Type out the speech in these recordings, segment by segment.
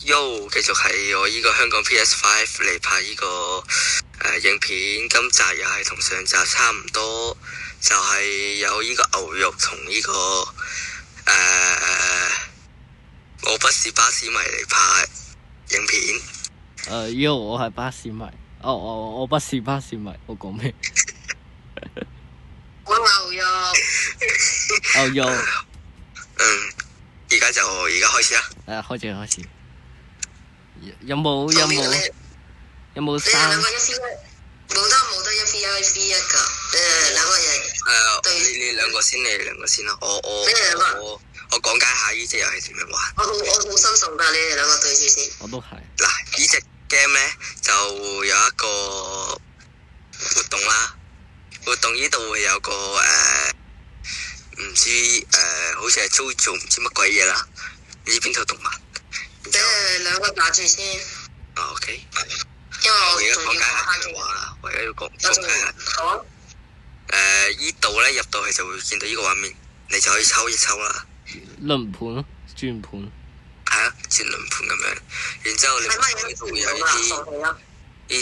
Yo，繼續係我呢個香港 PS5 嚟拍呢個影片，今集又係同上集差唔多，就係有呢個牛肉同呢個我不是巴士迷嚟拍影片。Yo，我係巴士迷。我不是巴士迷，我講咩？我牛肉。牛肉。而家開始啦。開始。有冇你三？哋兩個冇得一 v 一㗎。兩個人對。你兩個先啦。我講解下呢隻遊戲點樣玩。我好新手㗎，你哋兩個對住先。我都係。嗱，呢隻 game 咧就有一個活動啦。活動呢度會有個唔知好似係做唔知乜鬼嘢啦。呢邊套動物。你哋兩個打住先。OK。因為我而家仲要講解下開點玩啦。我而家要講解下。好啊。依度咧入到去就會見到呢個畫面，你就可以抽一抽啦。輪盤咯，轉盤。係啊，轉輪盤咁樣。然之後你呢度會有呢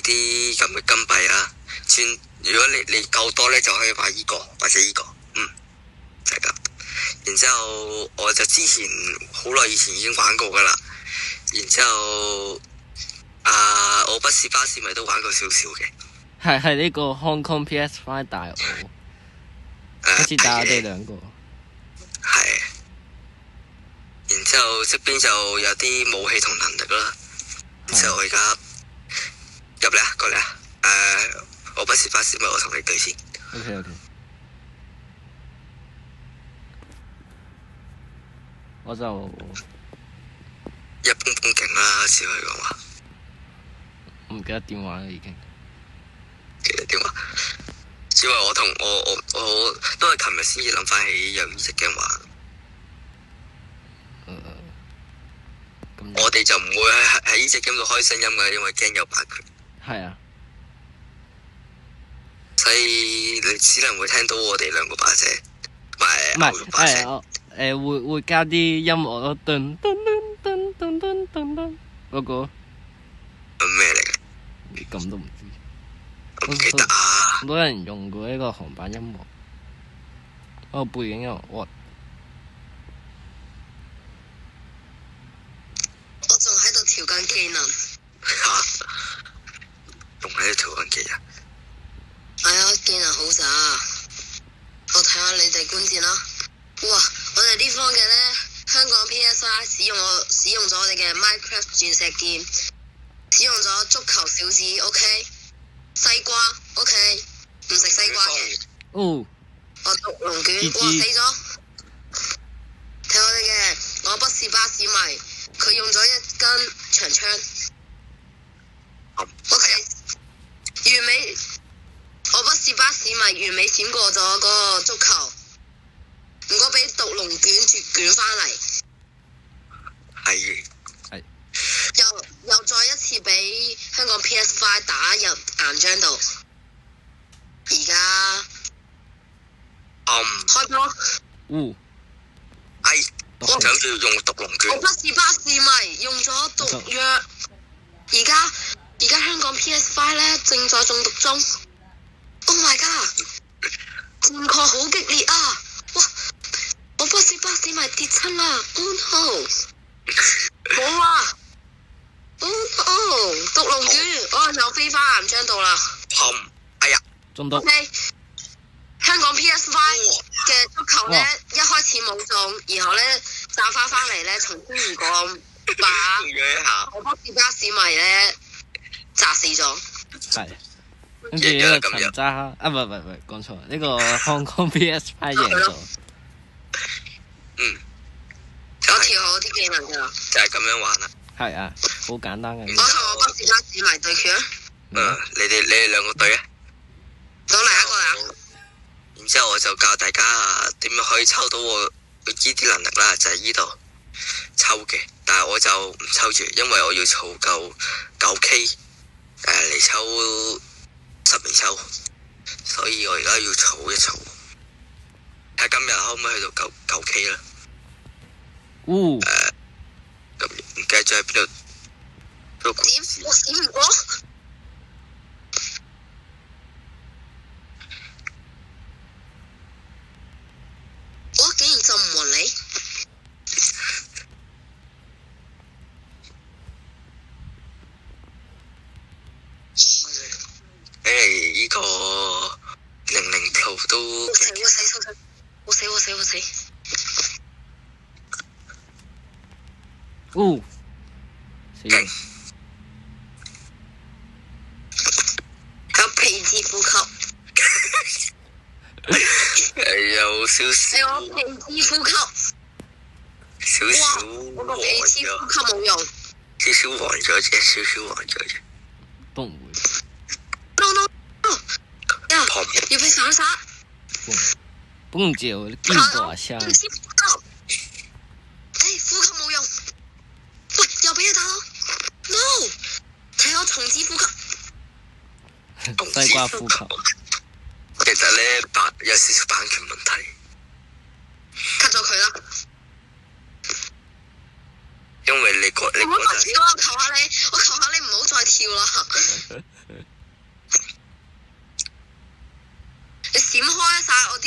啲咁嘅金幣啊。轉如果你夠多咧，就可以買呢個或者呢個。就係咁。然之後我就之前好耐以前已經玩過噶啦。然之後我不是巴士迷都玩過少少嘅。係呢個 Hong Kong PS5 大我，好似打我哋兩個。係。然之後側邊就有啲武器同能力啦。然之後我而家入嚟啊，過嚟啊。我不是巴士迷，我同你對先。OK。我就一般般勁啦，只可以講話。唔記得點玩啦，已經。記得點玩？只係我都係琴日先至諗翻起有呢隻 game 玩。我哋就唔會喺呢隻 game 度開聲音㗎，因為驚有版權。係啊。所以你只能會聽到我哋兩個把聲，唔係會加啲音樂咯，噔噔噔噔噔噔噔嗰個。咩嚟嘅？你咁都唔知？唔記得啊！好多人用過呢個韓版音樂，背景音樂我仲喺度調緊技能。仲喺度調緊技能？係啊，技能好渣。我睇下你哋觀戰啦。哇！我哋呢方嘅咧，香港 PSI 使用咗我哋嘅 Minecraft 鑽石劍，使用咗足球小子 OK， 西瓜 OK， 唔食西瓜嘅。我毒龍卷，哇死咗！睇我哋嘅，我不是巴士迷，佢用咗一根長槍。OK， 完美。我不是巴士迷，完美閃過咗嗰個足球，唔該俾毒龍捲捲翻嚟。係。又再一次俾香港 PS5 打入硬仗度。而家開波。我想要用毒龍捲。我不是巴士迷，用咗毒藥。而家香港 PS5 咧正在中毒中。Oh my god！ 戰況好激烈啊！哇！我不是巴士迷跌親啦 ！Oh no！ 冇啊 ！Oh no！ 毒龍卷，又飛翻岩漿度啦！哎呀！中毒。OK， 香港 PS5 嘅足球咧，一開始冇中，然後咧炸翻嚟咧，從天而降，把我不是巴士迷咧砸死咗。係。跟住呢個陳渣唔係講錯，呢個 Hong Kong PS5 贏咗。我調好啲技能㗎啦。就係咁樣玩啦。係啊，好簡單嘅。我同我不是巴士迷對決啊！你哋兩個對啊。講嚟一個啦。然之後我就教大家點樣可以抽到我呢啲能力啦，就係呢度抽嘅。但係我就唔抽住，因為我要儲夠9K 嚟抽10連抽，所以我而家要儲一儲。睇今日可唔可以去到9K 啦？咁唔記得咗喺邊度個點？我閃唔過。我竟然就唔暈你。呢個00 Pro 都我死！哦，死勁，有皮質呼吸。有少少係我皮質呼吸。少少我個黃皮質咗，呼吸冇用。少少黃咗啫，少少黃咗啫。都唔會。 No！呀，砰！要被反殺。蹦姐，我勁大聲。皮質呼吸。呼吸冇用。喂，又俾佢打到。No！睇我重置呼吸。西瓜呼吸。其實咧，有少少版權問題。cut 咗佢啦。因為你嗰唔好再跳啦！我求下你唔好再跳啦！你閃開晒我啲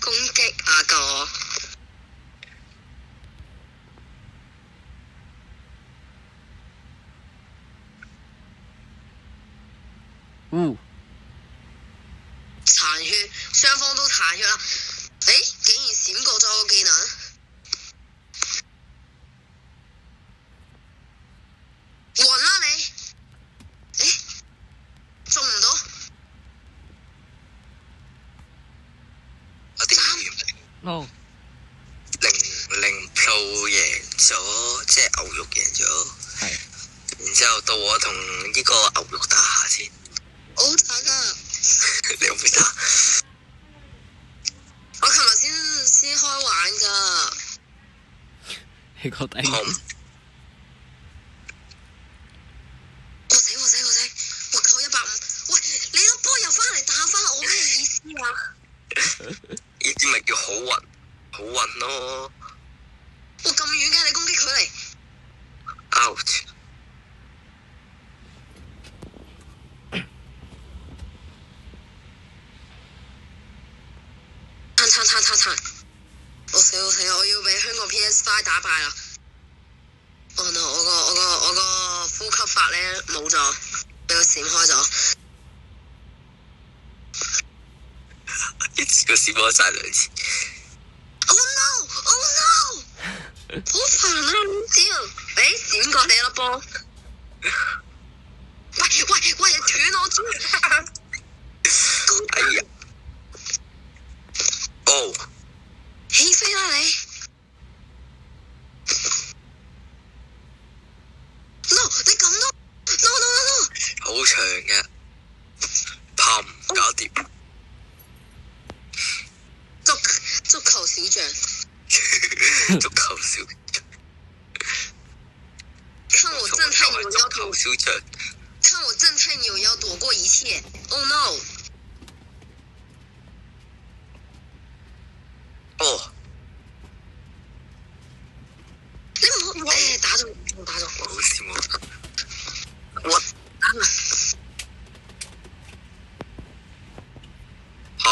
攻擊啊！救我！殘血，雙方都殘血啦！竟然閃過咗我個技能。暈啦你！中唔到。我哋no 00 Pro 贏咗，即係牛肉贏咗。係。然之後到我同呢個牛肉打下先。好慘啊！你有冇打？我琴日先開玩㗎。你個頂。我扣150。喂，你粒波又翻嚟打翻我，咩意思啊？呢啲咪叫好運咯。哇，咁遠嘅你攻擊佢嚟 ！Out！撐！我死！我要俾香港 PS5 打敗啦！哦 no！我個呼吸法咧冇咗，俾佢閃開咗。一次過閃開晒2次。Oh no！好煩啊！唔知啊，閃過你粒波。喂！斷我豬！哎呀！哦！起飛啦你 ！No！你咁都 No！好長嘅，砰！搞掂。足球小將。足球小將。看我正太扭腰躲。小將。看我正太扭腰躲過一切。Oh no！哦。你唔好打中。好羨慕。我打埋。砰！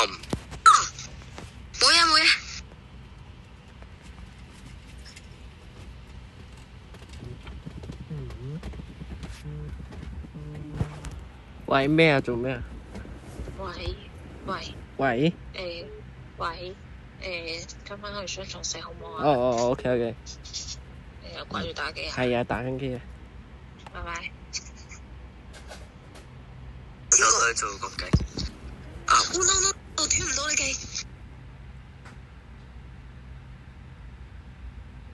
冇嘢。喂咩啊？做咩啊？喂。今晚去商場食好唔好啊？哦，OK。你又掛住打機啊？係啊，打緊機啊。拜拜。我都喺做國計。No！我斷唔到你機。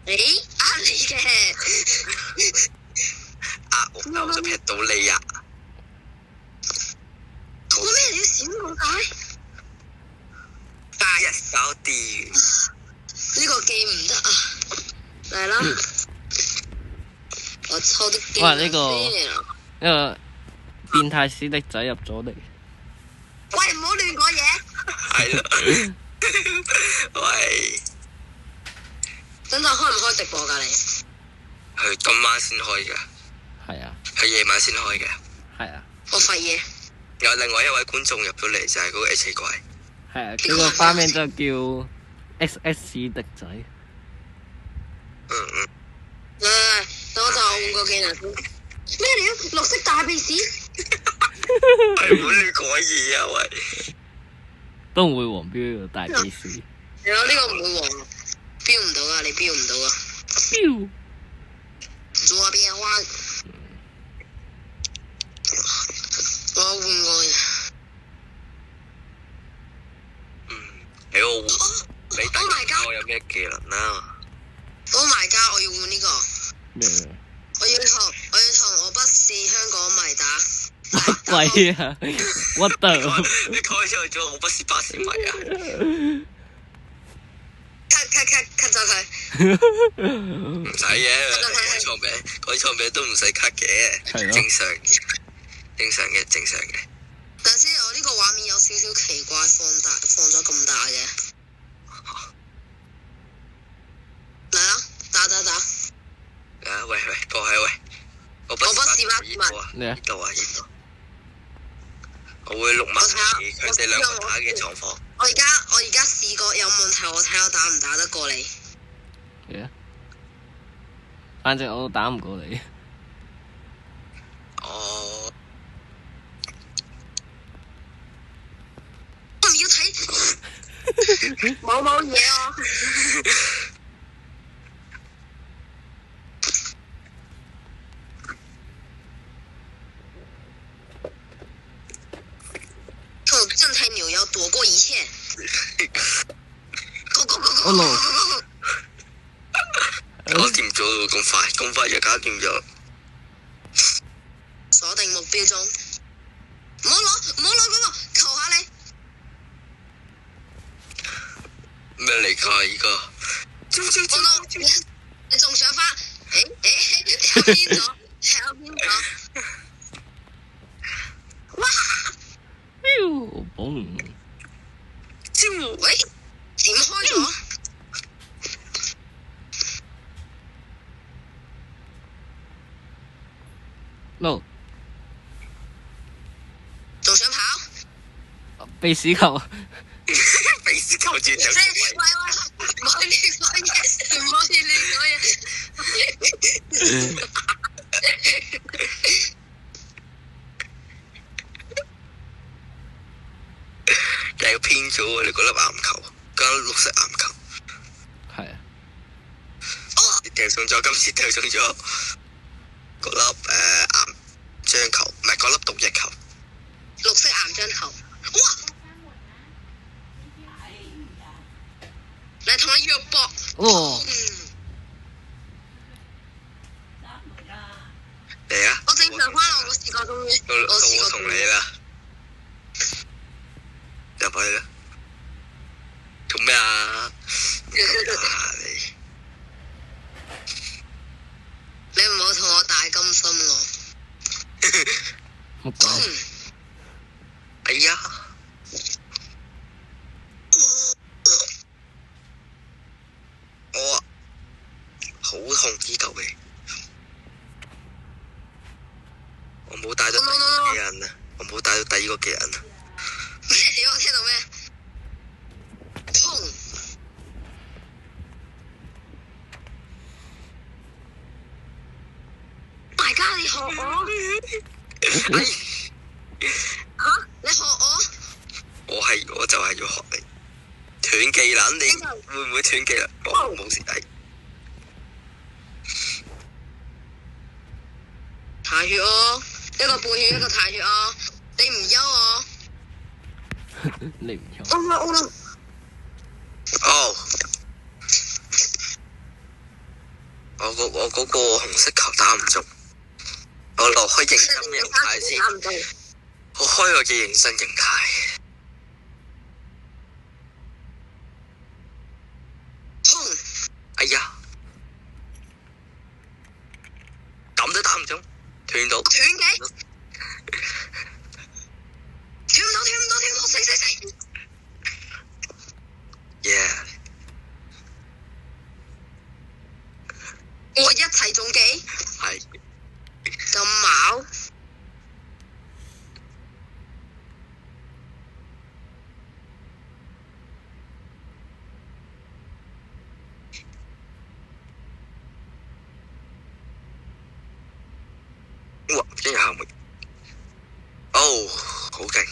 呃你嘅。我就劈到你啊！做咩你要閃我解？一搞掂。呢個記唔得啊！嚟啦！我抽啲機。哇！呢個變態史迪仔入咗嚟。喂，唔好亂講嘢。係咯。喂。等陣開唔開直播㗎你？係今晚先開㗎。係夜晚先開嘅。係啊，我發嘢。有另外一位觀眾入咗嚟，就係嗰個 H 怪。係啊，佢個花名就叫 XS 迪仔。等我換個技能先。咩嚟啊？綠色大鼻屎。係唔好亂講嘢啊！喂，都唔會黃標嘅大鼻屎。係咯，呢個唔會黃，標唔到啊！你標唔到啊！標。左邊彎。我換個人。你我換，你第我有咩技能啊 ？Oh my god！我要換呢個。咩？我要同我不是香港迷打。乜鬼啊？What the？你開咗咗，我不是巴士迷啊！cut 咗佢。唔使嘅，改錯名都唔使 cut 嘅，正常嘅。但先我呢個畫面有少少奇怪，放咗咁大嘅。嚟啦，打。喂，過去喂，我不是巴士迷啊，呢度。我會錄埋佢哋兩個打嘅狀況。我而家試過有問題，我睇我打唔打得過你。反正我都打唔過你。哦。我唔要睇。冇嘢啊。正太扭腰躲過一切。Oh no！ 搞掂咗咁快就搞掂咗。鎖定目標中。唔好攞嗰個，求下你。咩嚟㗎？依個？你仲想翻？跳偏咗。哇！喂，點開咗？No。仲想跑？鼻屎球。鼻屎球轉咗。喂，唔可以亂講嘢，唔可以亂講嘢。但係偏咗喎，你嗰粒岩球，嗰粒綠色岩球。係啊。你掉中咗，今次掉中咗嗰粒岩漿球，唔係嗰粒毒液球。綠色岩漿球。哇！嚟同你約搏。哇！嚟啊！我正常翻我個視覺終於。我同你啦。入去啦！做咩啊？你唔好同我大金心喎。乜鬼？哎呀！我好痛呢嚿味。我冇帶到第二個技能啊！我冇帶到第二個技能啊！咩？我聽到咩？痛！大家你學我？嚇！你學我？我就係要學你斷技能，你會唔會斷技能？冇事係。太血哦！一個半血，一個太血哦！你唔休我？你唔休。我嗰個紅色球打唔中，我落開認真形態先。我開我嘅認真形態。哎呀，咁都打唔中，斷到。斷嘅？斷唔到，死！Yeah。我一齊中幾？係。咁矛？哇！一日行門，哦，好勁！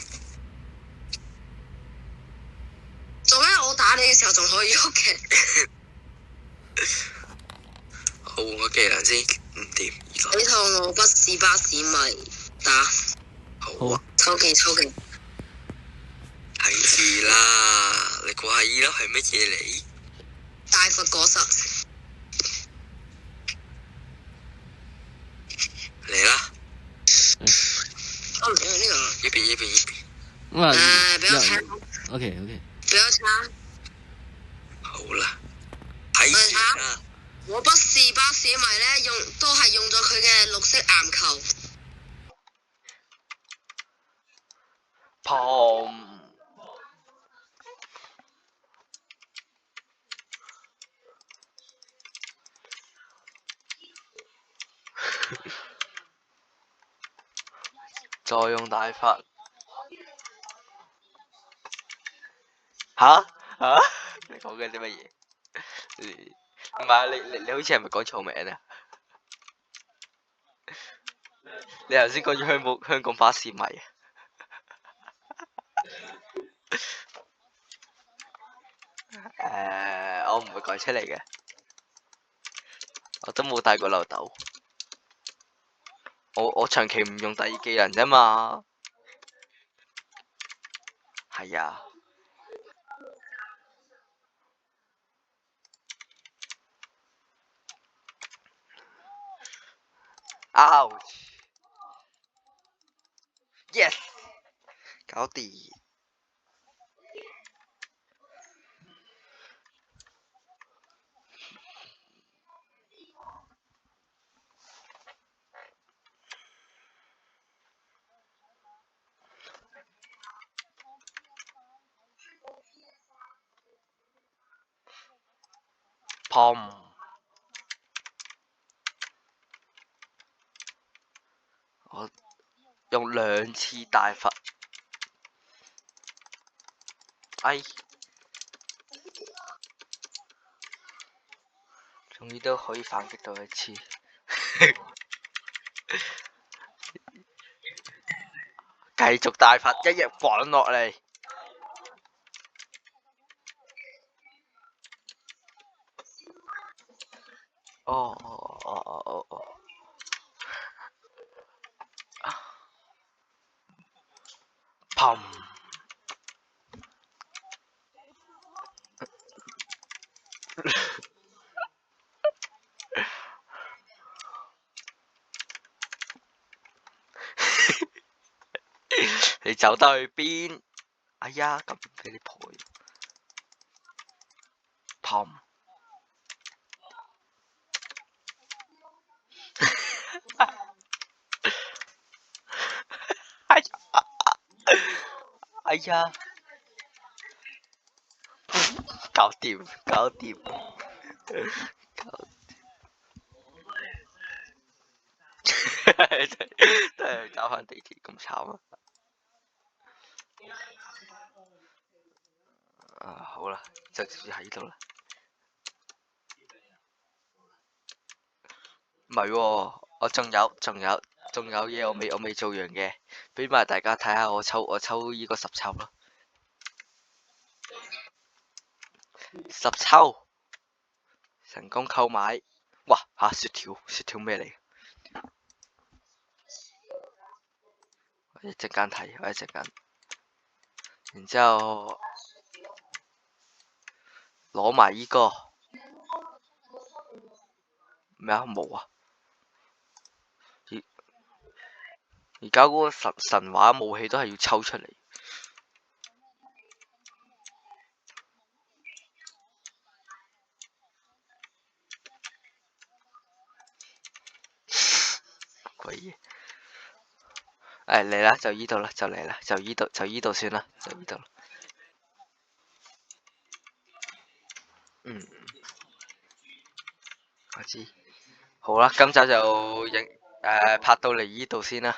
做咩我打你嘅時候仲可以喐嘅？我換個技能先，唔掂呢個。呢套我不是巴士迷打。好啊，抽技。睇住啦，你估下呢粒係乜嘢嚟？大佛果實。嚟啦！我唔想呢個。呢邊。俾我睇。OK。俾我睇。好啦，睇住啦。我不是巴士迷咧，都係用咗佢嘅綠色岩球。砰！再用大法。吓？你講緊啲乜嘢？唔係你好似係咪講錯名啊？你頭先講咗香港巴士迷啊？我唔會改出嚟嘅，我都冇帶過漏斗，我長期唔用第二技能啫嘛，係啊。Ouch！ Yes！ 搞掂。砰！我用2次大佛，終於都可以反擊到一次。繼續大佛一日滾落嚟。哦。砰！你走得去邊？哎呀，咁俾你破咗。砰！哎呀！搞掂。都係揸返地鐵咁慘啊！好啦，就直接喺呢度啦。唔係喎，我仲有嘢我未做完嘅，俾埋大家睇下我抽呢個10抽咯。10抽成功購買，哇嚇！雪條咩嚟？我一陣間睇，然之後攞埋呢個咩啊？冇啊！而家嗰個神話武器都係要抽出嚟。鬼嘢！嚟啦，就依度啦，就嚟啦，就依度算啦，就依度啦。我知。好啦，今集就拍到嚟呢度先啦，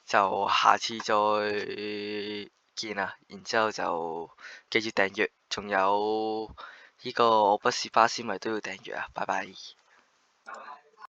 就下次再見啦。然之後就記住訂閱，仲有呢個我不是巴斯米都要訂閱啊！拜拜。